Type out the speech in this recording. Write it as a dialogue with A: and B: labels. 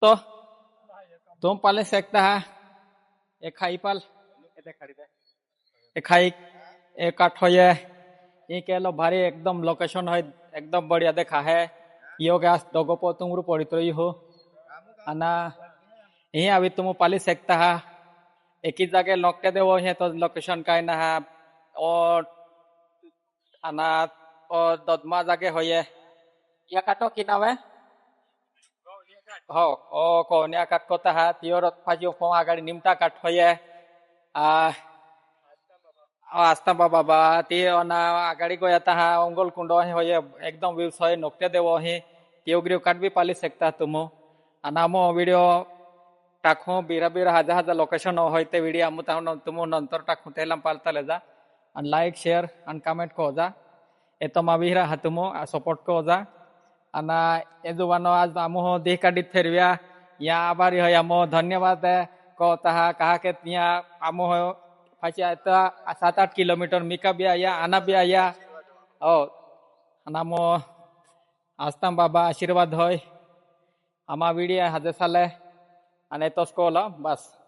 A: तो तुम पाले सकता है एक खाई पाल एक खाई एक काठ होये ये कह लो भारी एकदम लोकेशन है एकदम बढ़िया देखा है यो गैस दोगो पो तुम पड़ी तो हो अना यही अभी तुम पाली सकता है एक ही जगह लोके दे वो है तो लोकेशन का ना है और अना और ददमा जगह होये या काटो की नाम है हो ओ कोन्या काट कोता है तियोर फाजियो फो आगाड़ी निमता काट होये आ आस्था बाबा ती ओना आगाड़ी को आता है अंगल कुंडो होये एकदम व्यूज होये नोकते देवो ही तियोग्रियो काट भी पाली सकता तुम अनामो वीडियो टाकू बीरा बीरा हजार हजार लोकेशन होते वीडियो आमु तुम नंतर टाकू तेलम पालता लेजा and like share and comment ko जा eto mabihra hatumo support ko जा ana edubano आज आमु हो देह काडित फेरविया या आबारी हो आमो धन्यवाद को तहा कहा के तिया आमो हो फाचिया ता 7-8 किलोमीटर मिका बिया या आना बिया या ओ अनामो आस्ताम बाबा आशीर्वाद होय आमा वीडियो हजे साले अने तो स्कोला बस